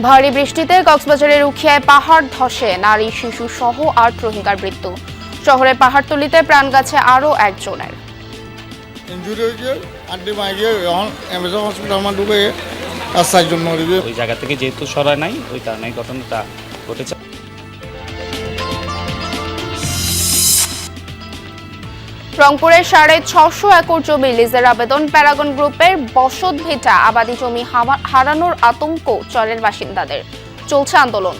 ভারী বৃষ্টিতে কক্সবাজারের উখিয়ায় পাহাড় ধসে নারী শিশু সহ ৮ রোহিঙ্গার মৃত্যু। শহরের পাহাড়তলিতে প্রাণ গেছে আরও একজনের। ওই জায়গা থেকে যেহেতু সরায় নাই, ওই কারণে ঘটনাটা ঘটেছে। রংপুরের 650 একর জমি লিজের আবেদন। প্যারাগন গ্রুপের বসত ভিটা আবাদি জমি হারানোর আতঙ্ক চরের বাসিন্দাদের। চলছে আন্দোলন।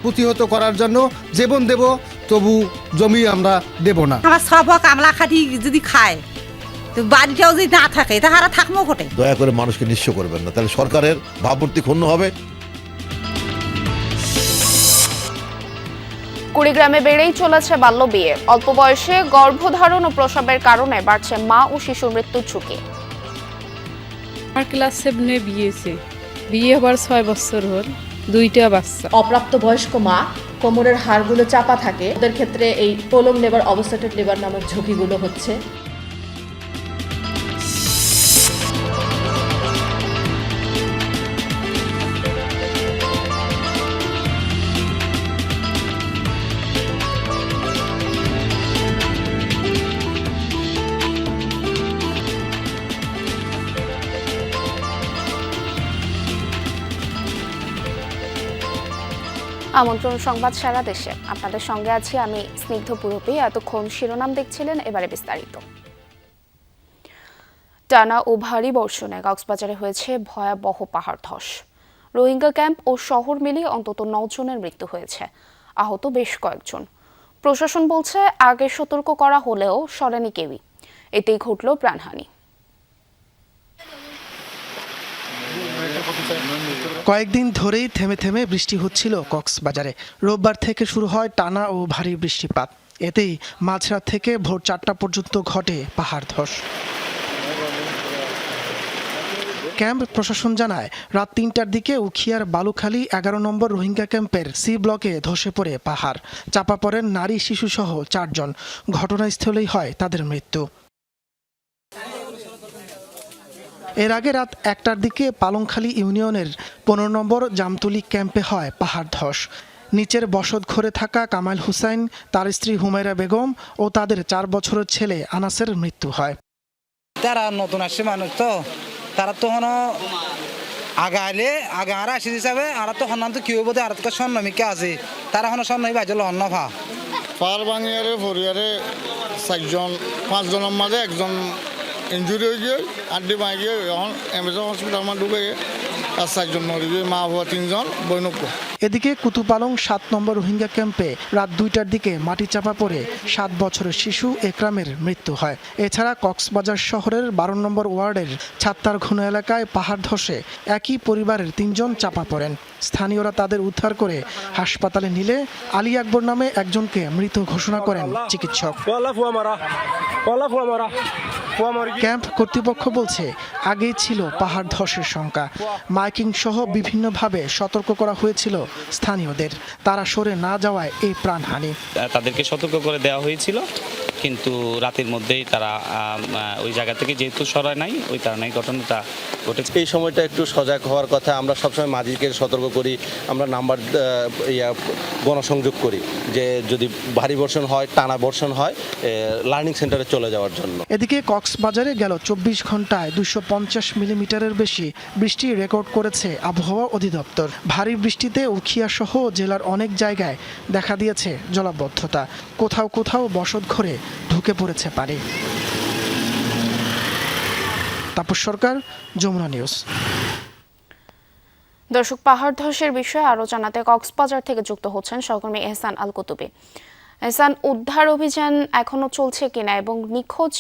প্রতিহত করার জন্য জীবন দেব, তবু জমি আমরা দেব না। আমার সব কামলা খাটি যদি খায় তো বাড়িটাও যদি না থাকে তাহারা থাকবো কোটে। দয়া করে মানুষকে নিঃস্ব করবেন না, তাহলে সরকারের ভাবমূর্তি ক্ষুণ্ণ হবে। কুড়িগ্রামে বেড়েই চলেছে বাল্য বিয়ে। অল্প বয়সে গর্ভধারণ ও প্রসবের কারণে বাড়ছে মা ও শিশুর মৃত্যুর ঝুঁকি। আমার ক্লাস 7-এ বিয়ে হবার 6 বছর হল, 2টা বাচ্চা। অপ্রাপ্ত বয়স্ক মা কোমরের হাড়গুলো চাপা থাকে, ওদের ক্ষেত্রে এই প্রলং লেবার, অবস্ট্রাটেড লেবার নামের ঝুঁকিগুলো হচ্ছে। আমন্ত্রণ সংবাদ সারা দেশে, আপনাদের সঙ্গে আছি আমি স্নিগ্ধ পুরোপি। এতক্ষণ শিরোনাম দেখছিলেন, এবারে বিস্তারিত। টানা ও ভারী বর্ষণে কক্সবাজারে হয়েছে ভয়াবহ পাহাড় ধস। রোহিঙ্গা ক্যাম্প ও শহর মিলিয়ে অন্তত 9 জনের মৃত্যু হয়েছে, আহত বেশ কয়েকজন। প্রশাসন বলছে আগে সতর্ক করা হলেও সরেনি কেউই, এতেই ঘটল প্রাণহানি। কয়েকদিন ধরেই থেমে থেমে বৃষ্টি হচ্ছিল কক্সবাজারে। রোববার থেকে শুরু হয় টানা ও ভারী বৃষ্টিপাত। এতেই মাঝরাত থেকে ভোর 4টা পর্যন্ত ঘটে পাহাড় ধস। ক্যাম্প প্রশাসন জানায়, রাত 3টার দিকে উখিয়ার বালুখালী 11 নম্বর রোহিঙ্গা ক্যাম্পের সি ব্লকে ধসে পড়ে পাহাড়। চাপা পড়েন নারী শিশু সহ 4 জন। ঘটনাস্থলেই হয় তাদের মৃত্যু। এর আগে রাত 1টার দিকে পালংখালী ইউনিয়নের 15 নম্বর জামতলি ক্যাম্পে হয় পাহাড় ধস। নিচের বসত ঘরে থাকা কামাল হুসাইন, তার স্ত্রী হুমায়রা বেগম ও তাদের 4 বছরের ছেলে আনাসের মৃত্যু হয়। তারা নতুন আসছে মানুষ, তো তারা তখন আগে আর আসি হিসাবে আর তখন তো কি হবো, আর তো স্বর্ণমিকা আছে, তারা এখন স্বর্ণই বাজল অন্য ভা পার ভাঙিয়ারে ফরিয়ারে 4 জন, 5 জনের মাঝে একজন ইঞ্জুরি হয়ে গিয়ে আড্ডি মাই গিয়ে এখন এমএসএম হসপিটাল আমার ঢুকে গিয়ে 4 জন মরে গিয়ে, মা বাবা 3 জন, বৈনক্য। এদিকে কুতুপালং 7 নম্বর রোহিঙ্গা ক্যাম্পে রাত 2টার দিকে মাটি চাপা পড়ে 7 বছরের শিশু একরামের মৃত্যু হয়। এছাড়া কক্সবাজার শহরের 12 নম্বর ওয়ার্ডের ছাত্তার ঘন এলাকায় পাহাড় ধসে একই পরিবারের 3 জন চাপা পড়েন। স্থানীয়রা তাদের উদ্ধার করে হাসপাতালে নিলে আলী আকবর নামে একজনকে মৃত ঘোষণা করেন চিকিৎসক। ক্যাম্প কর্তৃপক্ষ বলছে, আগেই ছিল পাহাড় ধসের শঙ্কা। মাইকিং সহ বিভিন্নভাবে সতর্ক করা হয়েছিল স্থানীয়দের, তারা সরে না যাওয়ায় এই প্রাণহানি। তাদেরকে সতর্ক করে দেওয়া হয়েছিল, কিন্তু রাতের মধ্যেই তারা ওই জায়গা থেকে যেহেতু সরায় নাই, ওই কারণে ঘটনাটা ঘটেছে। এই সময়টা একটু সজাগ হওয়ার কথা। আমরা সবসময় মাঝিকে সতর্ক করি, আমরা নাম্বার গণসংযোগ করি যে যদি ভারী বর্ষণ হয়, টানা বর্ষণ হয়, লার্নিং সেন্টারে চলে যাওয়ার জন্য। এদিকে কক্সবাজারে গেল 24 ঘন্টায় 250 মিলিমিটারের বেশি বৃষ্টি রেকর্ড করেছে আবহাওয়া অধিদপ্তর। ভারী বৃষ্টিতে উখিয়া সহ জেলার অনেক জায়গায় দেখা দিয়েছে জলাবদ্ধতা, কোথাও কোথাও বসত ঘরে ঢুকে পড়েছে পানি। তাপস সরকার, যমুনা নিউজ। দর্শক, পাহাড় ধসের বিষয়ে আরো জানাতে কক্সবাজার থেকে যুক্ত হচ্ছেন সহকর্মী এহসান আল কুতুবী। এহসান, উদ্ধার অভিযান এখনো চলছে কিনা এবং নিখোঁজ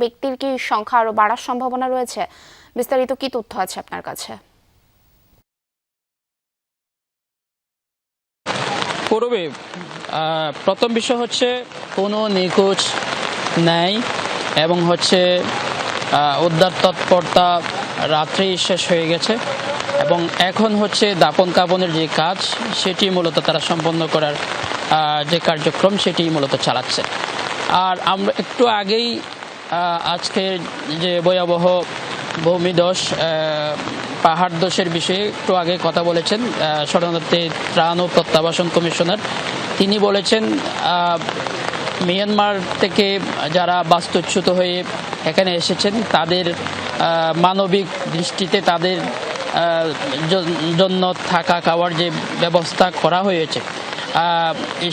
ব্যক্তির কি সংখ্যা আরো বাড়ার সম্ভাবনা রয়েছে? বিস্তারিত কি তথ্য আছে আপনার কাছে? পূর্বে প্রথম বিষয় হচ্ছে কোনো নিখোঁজ নেই এবং হচ্ছে উদ্ধার তৎপরতা রাত্রেই শেষ হয়ে গেছে এবং এখন হচ্ছে দাপন কাপনের যে কাজ সেটি মূলত তারা সম্পন্ন করার যে কার্যক্রম সেটি মূলত চালাচ্ছে। আর আমরা একটু আগেই আজকে যে ভয়াবহ ভূমিধস পাহাড় ধসের বিষয়ে একটু আগে কথা বলেছেন শরণার্থী ত্রাণ ও প্রত্যাবাসন কমিশনার। তিনি বলেছেন মিয়ানমার থেকে যারা বাস্তুচ্যুত হয়ে এখানে এসেছেন তাদের মানবিক দৃষ্টিতে তাদের জন্য থাকা খাওয়ার যে ব্যবস্থা করা হয়েছে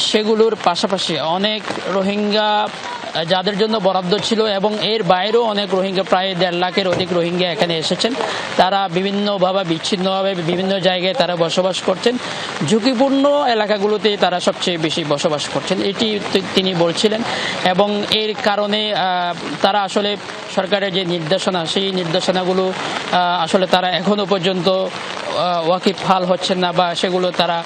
সেগুলোর পাশাপাশি অনেক রোহিঙ্গা যাদের জন্য বরাদ্দ ছিল এবং এর বাইরেও অনেক রোহিঙ্গা প্রায় 1.5 লাখের অধিক রোহিঙ্গা এখানে এসেছেন। তারা বিভিন্নভাবে বিচ্ছিন্নভাবে বিভিন্ন জায়গায় তারা বসবাস করছেন, ঝুঁকিপূর্ণ এলাকাগুলোতে তারা সবচেয়ে বেশি বসবাস করছেন, এটি তিনি বলছিলেন। এবং এর কারণে তারা আসলে সরকারের যে নির্দেশনা সেই নির্দেশনাগুলো আসলে তারা এখনো পর্যন্ত ওয়াকিবহাল হচ্ছেন না বা সেগুলো তারা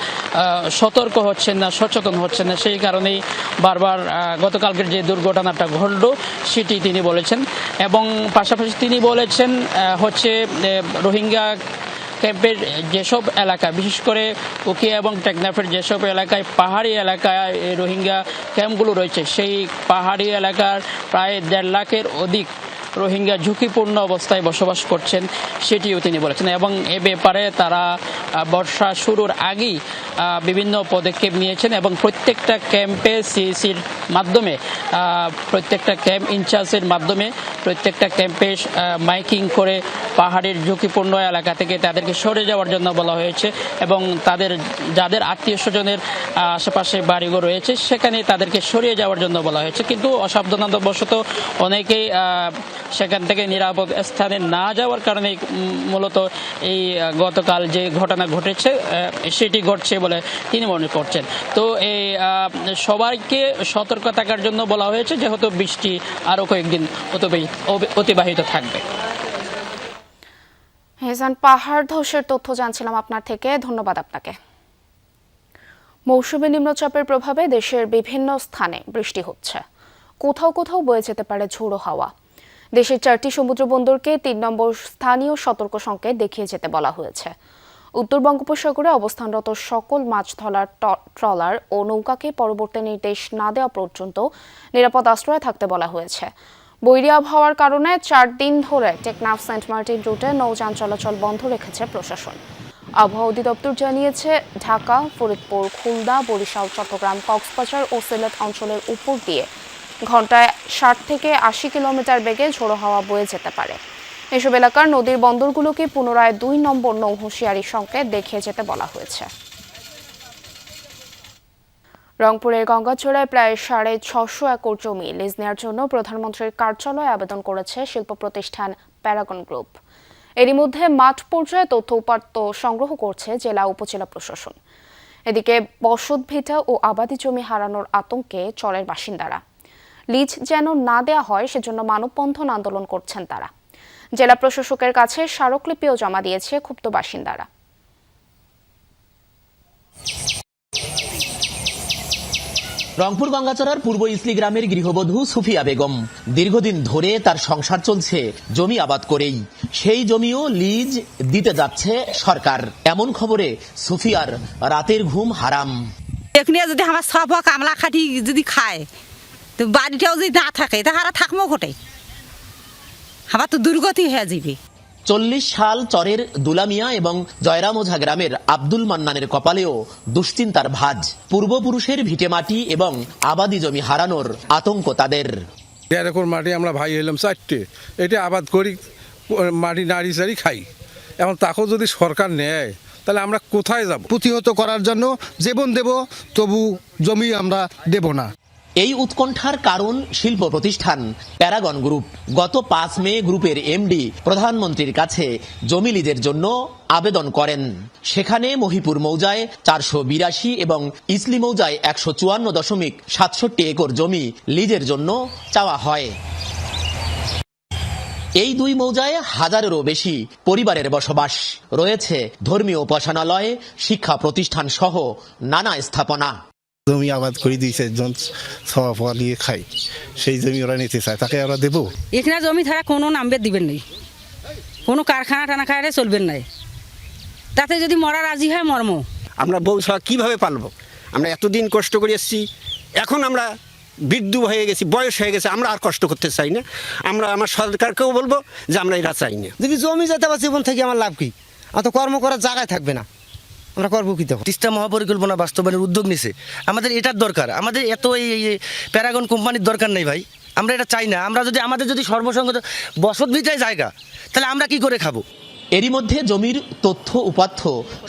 সতর্ক হচ্ছেন না, সচেতন হচ্ছেন না। সেই কারণেই বারবার গতকালকের যে দুর্ঘটনাটা ঘটল সেটি তিনি বলেছেন। এবং পাশাপাশি তিনি বলেছেন হচ্ছে রোহিঙ্গা ক্যাম্পের যেসব এলাকা, বিশেষ করে উখিয়া এবং টেকনাফের যেসব এলাকায় পাহাড়ি এলাকায় রোহিঙ্গা ক্যাম্পগুলো রয়েছে সেই পাহাড়ি এলাকার প্রায় 1.5 লাখের অধিক রোহিঙ্গা ঝুঁকিপূর্ণ অবস্থায় বসবাস করছেন সেটিও তিনি বলেছেন। এবং এ ব্যাপারে তারা বর্ষা শুরুর আগেই বিভিন্ন পদক্ষেপ নিয়েছেন এবং প্রত্যেকটা ক্যাম্পে সিএসির মাধ্যমে, প্রত্যেকটা ক্যাম্প ইনচার্জের মাধ্যমে প্রত্যেকটা ক্যাম্পে মাইকিং করে পাহাড়ের ঝুঁকিপূর্ণ এলাকা থেকে তাদেরকে সরে যাওয়ার জন্য বলা হয়েছে এবং তাদের যাদের আত্মীয় স্বজনের আশেপাশে বাড়িঘর রয়েছে সেখানে তাদেরকে সরিয়ে যাওয়ার জন্য বলা হয়েছে। কিন্তু অসাবধানতাবশত অনেকেই সেখান থেকে নিরাপদ স্থানে না যাওয়ার কারণে মূলত এই গতকাল যে ঘটনা ঘটেছে সেটি ঘটছে বলে তিনি মনে করছেন। তো এই সবাইকে সতর্ক থাকার জন্য বলা হয়েছে, যেহেতু বৃষ্টি আরও কয়েকদিন অতিবাহিত থাকবে। হেজান, পাহাড় ধসের তথ্য জানছিলাম আপনার থেকে, ধন্যবাদ আপনাকে। মৌসুমী নিম্নচাপের প্রভাবে দেশের বিভিন্ন স্থানে বৃষ্টি হচ্ছে, কোথাও কোথাও বয়ে যেতে পারে ঝোড়ো হাওয়া। দেশের 4টি সমুদ্র বন্দরকে 3 নম্বর স্থানীয় সতর্ক সংকেত দেখিয়ে যেতে বলা হয়েছে। উত্তর বঙ্গোপসাগরে অবস্থানরত সকল মাছ ধরার ট্রলার ও নৌকাকে পরবর্তী নির্দেশ না দেওয়া পর্যন্ত নিরাপদ আশ্রয়ে থাকতে বলা হয়েছে। বৈরী আবহাওয়ার কারণে 4 দিন ধরে টেকনাফ সেন্ট মার্টিন রুটে নৌযান চলাচল বন্ধ রেখেছে প্রশাসন। আবহাওয়া অধিদপ্তর জানিয়েছে, ঢাকা, ফরিদপুর, খুলনা, বরিশাল, চট্টগ্রাম, কক্সবাজার ও সিলেট অঞ্চলের উপর দিয়ে ঘন্টায় 60 থেকে 80 কিলোমিটার বেগে ঝোড়ো হাওয়া বয়ে যেতে পারে। এসব এলাকার নদীর বন্দরগুলোকে পুনরায় 2 নম্বর নৌ হুঁশিয়ারি সংকেত দেখিয়ে যেতে বলা হয়েছে। রংপুরের গঙ্গাচড়ায় প্রায় 650 একর জমি লিজ নেওয়ার জন্য প্রধানমন্ত্রীর কার্যালয়ে আবেদন করেছে শিল্প প্রতিষ্ঠান প্যারাগন গ্রুপ। এরই মধ্যে মাঠ পর্যায়ে তথ্য উপাত্ত সংগ্রহ করছে জেলা উপজেলা প্রশাসন। এদিকে বসতভিটা ও আবাদি জমি হারানোর আতঙ্কে চরের বাসিন্দারা। লিজ যেন না দেয়া হয় সেজন্য মানববন্ধন আন্দোলন করছেন তারা। জেলা প্রশাসকের কাছে স্মারকলিপিও জমা দিয়েছে ক্ষুব্ধ বাসিন্দারা। রংপুর গঙ্গাচড়ার পূর্ব ইসলি গ্রামের গৃহবধূ সুফিয়া বেগম দীর্ঘদিন ধরে তার সংসার চলছে জমি আবাদ করেই। সেই জমিও লিজ দিতে যাচ্ছে সরকার। এমন খবরে সুফিয়ার রাতের ঘুম হারাম। এখানে যদি আমার সব কামলা খাটি যদি খায় তো বাড়িটাও যদি না থাকে তাহারা থাকবো কোথায়? আমার তো দুর্গতি হয়ে যাবে। 40 সাল চরের দুলামিয়া এবং জয়রামোঝা গ্রামের আব্দুল মান্নানের কপালেও দুশ্চিন্তার ভাঁজ। পূর্বপুরুষের ভিটেমাটি এবং আবাদি জমি হারানোর আতঙ্ক তাদের। 1.5 একর মাটি আমরা ভাই হইলাম 4টে, এটা আবাদ করি, মাটি নাড়ি চাড়ি খাই। এখন তাকেও যদি সরকার নেয় তাহলে আমরা কোথায় যাব? প্রতিহত করার জন্য জীবন দেব, তবু জমি আমরা দেব না। এই উৎকণ্ঠার কারণ শিল্প প্রতিষ্ঠান প্যারাগন গ্রুপ। গত 5 মে গ্রুপের এমডি প্রধানমন্ত্রীর কাছে জমি লিজের জন্য আবেদন করেন। সেখানে মহিপুর মৌজায় 482 এবং ইসলি মৌজায় 154.67 একর জমি লিজের জন্য চাওয়া হয়। এই 2 মৌজায় 1000-এরও বেশি পরিবারের বসবাস। রয়েছে ধর্মীয় উপাসনালয়, শিক্ষা প্রতিষ্ঠান সহ নানা স্থাপনা। জমি আবাদ করে দিয়েছে, জন সওয়া নিয়ে খাই, সেই জমি ওরা নিতে চায়, তাকে ওরা দেবো? এখানে জমি ছাড়া কোনো নামবে দিবেন নাই, কোনো কারখানা টানা খাইলে চলবেন নাই। তাতে যদি মরা রাজি হয় মর্ম। আমরা বউ ছাড়া কীভাবে পালবো? আমরা এতদিন কষ্ট করে এসেছি, এখন আমরা বৃদ্ধ হয়ে গেছি, বয়স হয়ে গেছে, আমরা আর কষ্ট করতে চাই না। আমরা আমার সরকারকেও বলবো যে আমরা এরা চাই না। যদি জমি যেতে পারছি জীবন থেকে আমার লাভ কি? তো কর্ম করার জায়গায় থাকবে না, আমরা করবো কি তখন? তিস্তা মহাপরিকল্পনা বাস্তবায়নের উদ্যোগ নিছে, আমাদের এটার দরকার, আমাদের এত এই প্যারাগন কোম্পানির দরকার নেই ভাই, আমরা এটা চাই না। আমরা যদি আমাদের যদি সর্বসংগত বসত ভিটায় জায়গা, তাহলে আমরা কি করে খাবো? এরই মধ্যে জমির তথ্য উপাত্ত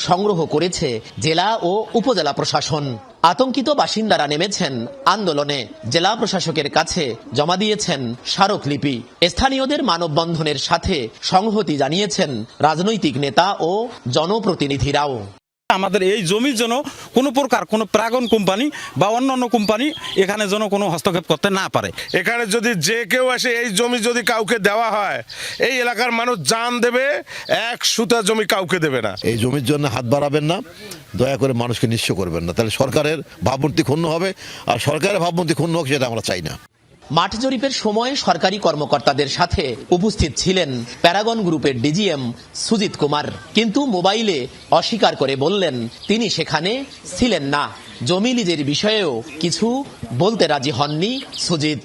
সংগ্রহ করেছে জেলা ও উপজেলা প্রশাসন। আতঙ্কিত বাসিন্দারা নেমেছেন আন্দোলনে, জেলা প্রশাসকের কাছে জমা দিয়েছেন স্মারকলিপি। স্থানীয়দের মানববন্ধনের সাথে সংহতি জানিয়েছেন রাজনৈতিক নেতা ও জনপ্রতিনিধিরাও। আমাদের এই জমির জন্য কোনো প্রকার কোনো প্রাগন কোম্পানি বা অন্যান্য কোম্পানি এখানে যেন কোনো হস্তক্ষেপ করতে না পারে। এখানে যদি যে কেউ আসে এই জমি যদি কাউকে দেওয়া হয়, এই এলাকার মানুষ জান দেবে, এক সুতা জমি কাউকে দেবে না। এই জমির জন্য হাত বাড়াবেন না, দয়া করে মানুষকে নিঃস্ব করবেন না, তাহলে সরকারের ভাবমূর্তি ক্ষুণ্ণ হবে, আর সরকারের ভাবমূর্তি ক্ষুণ্ণ হোক সেটা আমরা চাই না। মাঠ জরিপের সময় সরকারি কর্মকর্তাদের সাথে উপস্থিত ছিলেন প্যারাগন গ্রুপের ডিজিএম সুজিত কুমার, কিন্তু মোবাইলে অস্বীকার করে বললেন তিনি সেখানে ছিলেন না। জমি লিজের বিষয়েও কিছু বলতে রাজি হননি সুজিত।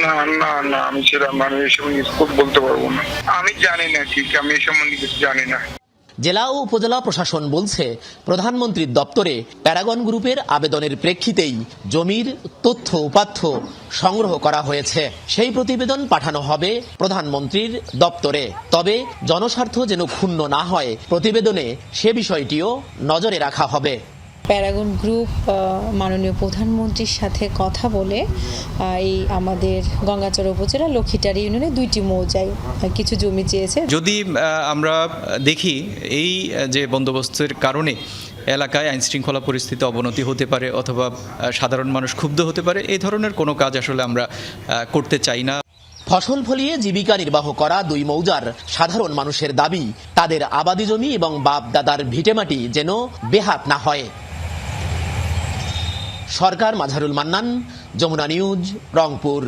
না না না, আমি ছিলাম, আমি এসব বলতে পারবো না, আমি জানি না, ঠিক আমি এ সম্বন্ধে কিছু জানি না। জেলা ও উপজেলা প্রশাসন বলছে প্রধানমন্ত্রীর দপ্তরে প্যারাগন গ্রুপের আবেদনের প্রেক্ষিতেই জমির তথ্য উপাত্ত সংগ্রহ করা হয়েছে। সেই প্রতিবেদন পাঠানো হবে প্রধানমন্ত্রীর দপ্তরে। তবে জনস্বার্থ যেন ক্ষুণ্ণ না হয়, প্রতিবেদনে সে বিষয়টিও নজরে রাখা হবে। প্যারাগন গ্রুপ মাননীয় প্রধানমন্ত্রীর সাথে কথা বলে এই আমাদের গঙ্গাচড়া উপজেলা লক্ষ্মীটারি ইউনিয়নে 2টি মৌজায় কিছু জমি চেয়েছে। যদি আমরা দেখি এই যে বন্দোবস্তের কারণে এলাকায় আইনশৃঙ্খলা পরিস্থিতি অবনতি হতে পারে অথবা সাধারণ মানুষ ক্ষুব্ধ হতে পারে, এই ধরনের কোনো কাজ আসলে আমরা করতে চাই না। ফসল ফলিয়ে জীবিকা নির্বাহ করা 2 মৌজার সাধারণ মানুষের দাবি, তাদের আবাদি জমি এবং বাপ দাদার ভিটেমাটি যেন বেহাত না হয়। সরকার, মাঝারুল মান্নান, যমুনা নিউজ, রংপুর।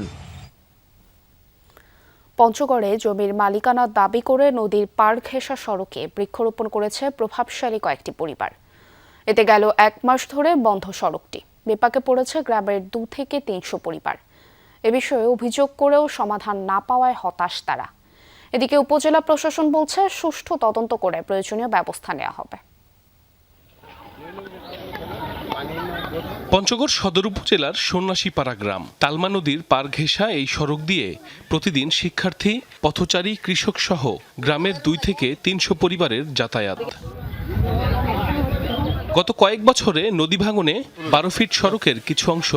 পঞ্চগড়ে জমির মালিকানা দাবি করে নদীর পাড় ঘেঁষা সড়কে বৃক্ষরোপণ করেছে প্রভাবশালী কয়েকটি পরিবার। এতে গেল 1 মাস ধরে বন্ধ সড়কটি, বিপাকে পড়েছে গ্রামের 2 থেকে 300 পরিবার। এ বিষয়ে অভিযোগ করেও সমাধান না পাওয়ায় হতাশ তারা। এদিকে উপজেলা প্রশাসন বলছে সুষ্ঠু তদন্ত করে প্রয়োজনীয় ব্যবস্থা নেওয়া হবে। পঞ্চগড় সদর উপজেলার সন্ন্যাসীপাড়া গ্রাম, তালমা নদীর পার ঘেঁষা এই সড়ক দিয়ে প্রতিদিন শিক্ষার্থী, পথচারী, কৃষক সহ গ্রামের 2 থেকে 300 পরিবারের যাতায়াত। গত কয়েক বছরে নদী ভাঙনে 12 ফিট সড়কের কিছু অংশ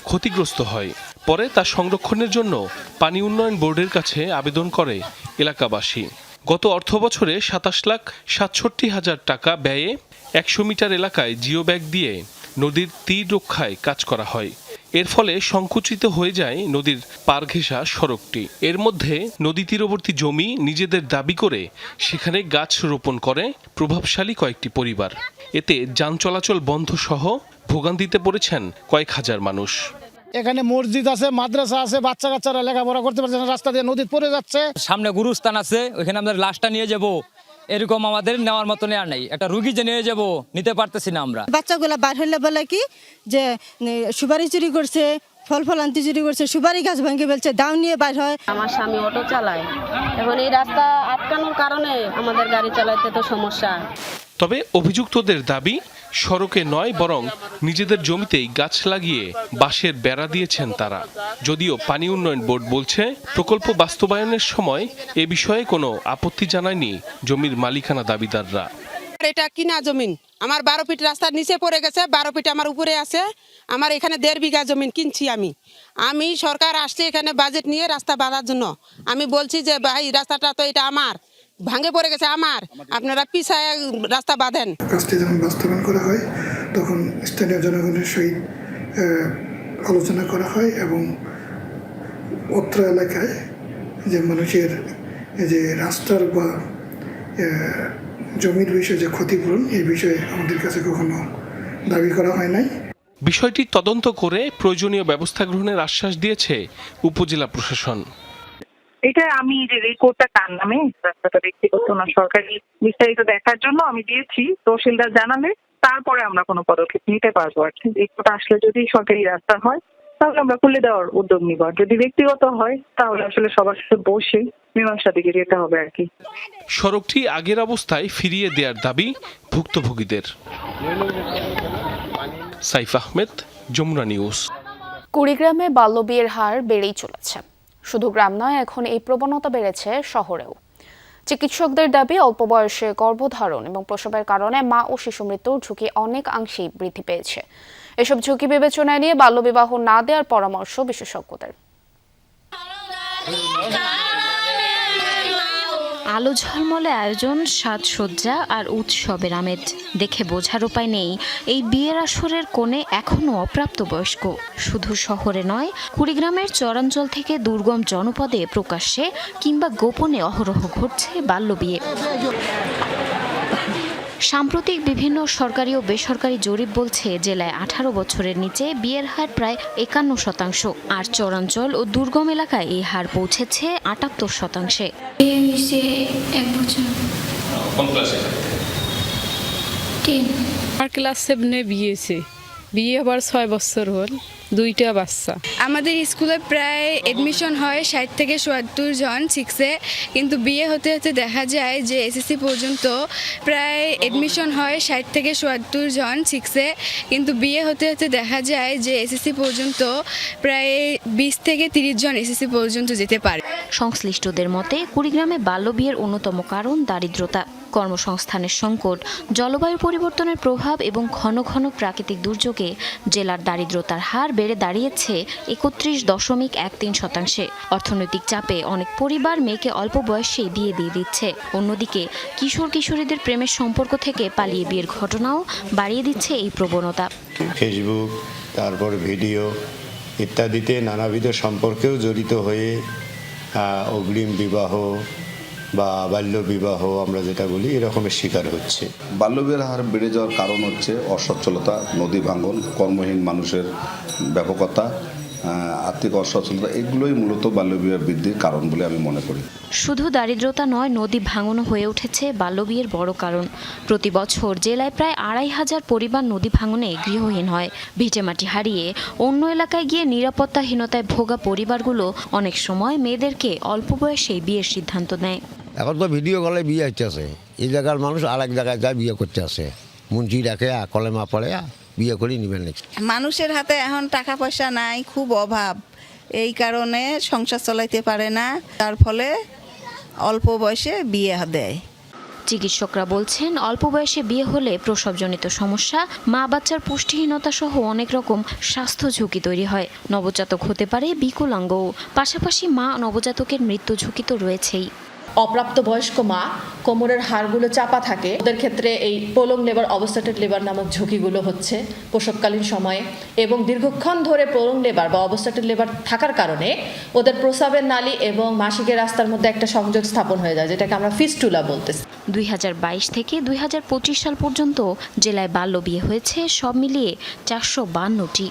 ক্ষতিগ্রস্ত হয়। পরে তা সংরক্ষণের জন্য পানি উন্নয়ন বোর্ডের কাছে আবেদন করে এলাকাবাসী। গত অর্থবছরে 27,67,000 টাকা ব্যয়ে 100 মিটার এলাকায় জিও ব্যাগ দিয়ে নদীর তীর রক্ষায় কাজ করা হয়। এর ফলে সংকুচিত হয়ে যায় নদীর পার ঘেঁষা সড়কটি। এর মধ্যে নদী তীরবর্তী জমি নিজেদের দাবি করে সেখানে গাছ রোপণ করে প্রভাবশালী কয়েকটি পরিবার। এতে যান চলাচল বন্ধ সহ ভোগান্তিতে পড়েছেন কয়েক হাজার মানুষ। এখানে মসজিদ আছে, মাদ্রাসা আছে, বাচ্চা কাচ্চারা লেখাপড়া করতে পারছে না, রাস্তা দিয়ে নদী পড়ে যাচ্ছে। সামনে গুরুস্থান আছে, ওইখানে আমাদের লাশটা নিয়ে যাব, এরকম আমাদের নেওয়ার মতো নেওয়ার নেই। একটা রুগী যে নিয়ে যাব, নিতে পারতেছি না আমরা। বাচ্চাগুলা বার হইলে বলে কি যে সুপারি চুরি করছে, ফল ফলান্তি চুরি করছে, সুপারি গাছ ভেঙে ফেলছে, দাও নিয়ে বাইর হয়। আমার স্বামী অটো চালায়, এখন এই রাস্তা আটকানোর কারণে আমাদের গাড়ি চালাইতে তো সমস্যা। তবে অভিযুক্তদের দাবি, সড়কে নয় বরং নিজেদের জমিতেই গাছ লাগিয়ে বাঁশের বেড়া দিয়েছেন তারা। যদিও পানি উন্নয়ন বোর্ড বলছে প্রকল্প বাস্তবায়নের সময় এ বিষয়ে কোনো আপত্তি জানায়নি জমির মালিকানা দাবিদাররা। এটা কিনা জমিন, আমার 12 ফিট রাস্তার নিচে পড়ে গেছে, 12 ফিট আমার উপরে আছে। আমার এখানে 1.5 বিঘা জমিন কিনছি আমি সরকার আসছে এখানে বাজেট নিয়ে রাস্তা বাঁধার জন্য। আমি বলছি যে ভাই রাস্তাটা তো এটা আমার, ভাঙে পড়ে গেছে আমার, আপনারা পিছায় রাস্তা বাঁধেন। কাজটি যখন বাস্তবায়ন করা হয় তখন স্থানীয় জনগণের সহিত আলোচনা করা হয় এবং অত্র এলাকায় যে মানুষের যে রাস্তার বা জমির বিষয়ে যে ক্ষতিপূরণ, এই বিষয়ে আমাদের কাছে কখনো দাবি করা হয় নাই। বিষয়টি তদন্ত করে প্রয়োজনীয় ব্যবস্থা গ্রহণের আশ্বাস দিয়েছে উপজেলা প্রশাসন। এটা আমি যে রেকর্ডটা কার নামে, রাস্তাটা ব্যক্তিগত না সরকারি, বিস্তারিত দেখার জন্য আমি দিয়েছি। তহসিলদার জানালে তারপরে আমরা কোনো পদক্ষেপ নিতে পারবো। আর কি রেকর্ড আসলে যদি সরকারি রাস্তা হয় তাহলে আমরা খুলে দেওয়ার উদ্যোগ নিব। আর যদি ব্যক্তিগত হয় তাহলে আসলে সবার সাথে বসে মীমাংসা দিকে যেতে হবে আর কি। সড়কটি আগের অবস্থায় ফিরিয়ে দেওয়ার দাবি ভুক্তভোগীদের। সাইফ আহমেদ, যমুনা নিউজ। কুড়িগ্রামে বাল্যবিয়ের হার বেড়েই চলেছে। শুধু গ্রাম নয়, এখন এই প্রবণতা বেড়েছে শহরেও। চিকিৎসকদের দাবি, অল্প বয়সে গর্ভধারণ এবং প্রসবের কারণে মা ও শিশু মৃত্যুর ঝুঁকি অনেকাংশেই বৃদ্ধি পেয়েছে। এসব ঝুঁকি বিবেচনায় নিয়ে বাল্যবিবাহ না দেওয়ার পরামর্শ বিশেষজ্ঞদের। আলো ঝলমলে আয়োজন, সাজসজ্জা আর উৎসবের আমেজ দেখে বোঝার উপায় নেই এই বিয়ের আসরের কোণে এখনো অপ্রাপ্তবয়স্ক। শুধু শহরে নয়, কুড়িগ্রামের চরাঞ্চল থেকে দুর্গম জনপদে প্রকাশ্যে কিংবা গোপনে অহরহ ঘটছে বাল্যবিয়ে। সাম্প্রতিক বিভিন্ন সরকারি ও বেসরকারি জরিপ বলছে, জেলায় 18 বছরের নিচে বিয়ের হার প্রায় 51%, আর চরাঞ্চল ও দুর্গম এলাকায় এই হার পৌঁছেছে 78%। ক্লাস 7-এ বিয়ে আবার 6 বছর হল, 2টা বাচ্চা। আমাদের স্কুলে প্রায় এডমিশন হয় 60 থেকে 70 জন 6-এ, কিন্তু বিয়ে হতে হতে দেখা যায় যে এসএসসি পর্যন্ত প্রায় এডমিশন হয় 60 থেকে 70 জন 6-এ, কিন্তু বিয়ে হতে হতে দেখা যায় যে এসএসসি পর্যন্ত প্রায় 20 থেকে 30 জন এসএসসি পর্যন্ত যেতে পারে। সংশ্লিষ্টদের মতে, কুড়িগ্রামে বাল্যবিয়ের অন্যতম কারণ দারিদ্রতা, কর্মসংস্থানের সংকট, জলবায়ু পরিবর্তনের প্রভাব এবং ঘন ঘন প্রাকৃতিক দুর্যোগে জেলার দারিদ্রতার হার বেড়ে দাঁড়িয়েছে 31.13%। অর্থনৈতিক চাপে অনেক পরিবার মেয়েকে অল্প বয়সেই বিয়ে দিয়ে দিচ্ছে। অন্যদিকে কিশোর কিশোরীদের প্রেমের সম্পর্ক থেকে পালিয়ে বিয়ের ঘটনাও বাড়িয়ে দিচ্ছে এই প্রবণতা। ফেসবুক, তারপর ভিডিও ইত্যাদিতে নানাবিধ সম্পর্কেও জড়িত হয়ে অগ্রিম বিবাহ বা বাল্য বিবাহ আমরা যেটা বলি এরকমের শিকার হচ্ছে। বাল্যবিয়ের হার বেড়ে যাওয়ার কারণ হচ্ছে অসচ্ছলতা, নদী ভাঙন, কর্মহীন মানুষের ব্যাপকতা, আর্থিক অসচ্ছলতা, এগুলোই মূলত বাল্যবিয়ে বৃদ্ধির কারণ বলে আমি মনে করি। শুধু দারিদ্রতা নয়, নদী ভাঙনও হয়ে উঠেছে বাল্যবিয়ের বড় কারণ। প্রতি বছর জেলায় প্রায় 2500 পরিবার নদী ভাঙনে গৃহহীন হয়। ভিটেমাটি হারিয়ে অন্য এলাকায় গিয়ে নিরাপত্তাহীনতায় ভোগা পরিবারগুলো অনেক সময় মেয়েদেরকে অল্প বয়সেই বিয়ের সিদ্ধান্ত নেয়। এখন তো ভিডিও কলে বিয়ে হচ্ছে, এই জায়গার মানুষ আরেক জায়গায় যায় বিয়ে করতে আসে, মুন্সি ডাকে কলেমা পড়ে বিয়ে করে নিবেন। মানুষের হাতে এখন টাকা পয়সা নাই, খুব অভাব, এই কারণে সংসার চালাইতে পারে না, তার ফলে অল্প বয়সে বিয়ে দেয়। চিকিৎসকরা বলছেন, অল্প বয়সে বিয়ে হলে প্রসবজনিত সমস্যা, মা বাচ্চার পুষ্টিহীনতা সহ অনেক রকম স্বাস্থ্য ঝুঁকি তৈরি হয়। নবজাতক হতে পারে বিকলাঙ্গও। পাশাপাশি মা নবজাতকের মৃত্যু ঝুঁকি তো রয়েছেই। অপ্রাপ্তবয়স্ক মা কোমরের হাড়গুলো চাপা থাকে, ওদের ক্ষেত্রে এই প্রলং লেবার, অবস্ট্রাটেড লেবার নামক ঝুঁকিগুলো হচ্ছে প্রসবকালীন সময়ে, এবং দীর্ঘক্ষণ ধরে প্রলং লেবার বা অবস্ট্রাটেড লেবার থাকার কারণে ওদের প্রস্রাবের নালী এবং মাসিকের রাস্তার মধ্যে একটা সংযোগ স্থাপন হয়ে যায়, যেটাকে আমরা ফিস্টুলা বলতেছি। 2022 থেকে 2025 সাল পর্যন্ত জেলায় বাল্যবিয়ে হয়েছে সব মিলিয়ে 452টি।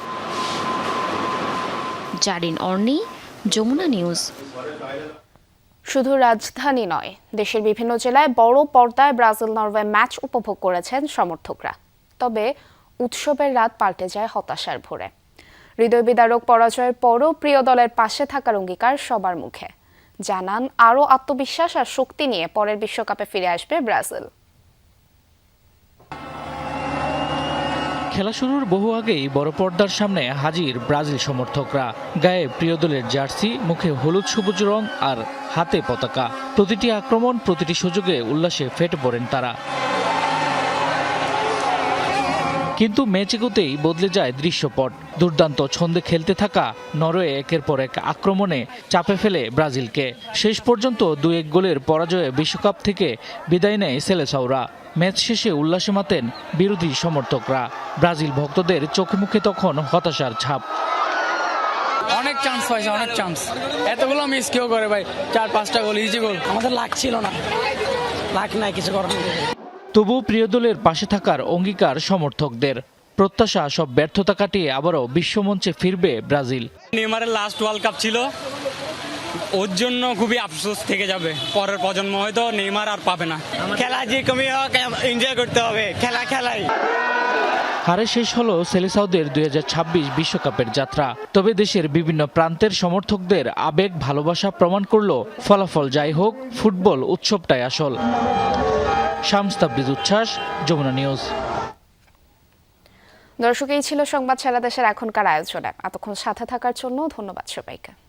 জারিন অর্নি, যমুনা নিউজ। শুধু রাজধানী নয়, দেশের বিভিন্ন জেলায় বড় পর্দায় ব্রাজিল নরওয়ে ম্যাচ উপভোগ করেছেন সমর্থকরা। তবে উৎসবের রাত পাল্টে যায় হতাশার ভোরে। হৃদয় বিদারক পরাজয়ের পরও প্রিয় দলের পাশে থাকার অঙ্গীকার সবার মুখে। জানান, আরও আত্মবিশ্বাস আর শক্তি নিয়ে পরের বিশ্বকাপে ফিরে আসবে ব্রাজিল। খেলা শুরুর বহু আগেই বড় পর্দার সামনে হাজির ব্রাজিল সমর্থকরা। গায়ে প্রিয় দলের জার্সি, মুখে হলুদ সবুজ রং আর হাতে পতাকা। প্রতিটি আক্রমণ, প্রতিটি সুযোগে উল্লাসে ফেটে পড়েন তারা। কিন্তু ম্যাচ এগোতেই বদলে যায় দৃশ্যপট। দুর্দান্ত ছন্দে খেলতে থাকা নরওয়ে একের পর এক আক্রমণে চাপে ফেলে ব্রাজিলকে। শেষ পর্যন্ত 2-1 গোলের পরাজয়ে বিশ্বকাপ থেকে বিদায় নেয় সেলেসাওরা। ম্যাচ শেষে উল্লাসে মাতেন বিরোধী সমর্থকরা। ব্রাজিল ভক্তদের চোখে মুখে তখন হতাশার ছাপ। অনেক চান্স পাইছে, অনেক চান্স, এতগুলো মিস কেউ করে ভাই, 4-5টা গোল, ইজি গোল। আমাদের লাক ছিল না, লাক নাই, কিছু করার নেই। তবু প্রিয় দলের পাশে থাকার অঙ্গীকার সমর্থকদের। প্রত্যাশা সব ব্যর্থতা কাটিয়ে আবারও বিশ্বমঞ্চে ফিরবে ব্রাজিল। নেইমারের লাস্ট ওয়ার্ল্ড কাপ ছিল, ওর জন্য খুবই আফসোস থেকে যাবে। পরের প্রজন্ম হয়তো নেইমার আর পাবে না। খেলা যে কমই হোক এনজয় করতে হবে, খেলা খেলাই। হারে শেষ হলো সেলেসাওদের 2026 বিশ্বকাপের যাত্রা। তবে দেশের বিভিন্ন প্রান্তের সমর্থকদের আবেগ ভালোবাসা প্রমাণ করলো ফলাফল যাই হোক, ফুটবল উৎসবটাই আসল। শামস তাবরিজ উচ্ছ্বাস, যমুনা নিউজ। দর্শক, এই ছিল সংবাদ সারা দেশের এখনকার আয়োজনে। এতক্ষণ সাথে থাকার জন্য ধন্যবাদ সবাইকে।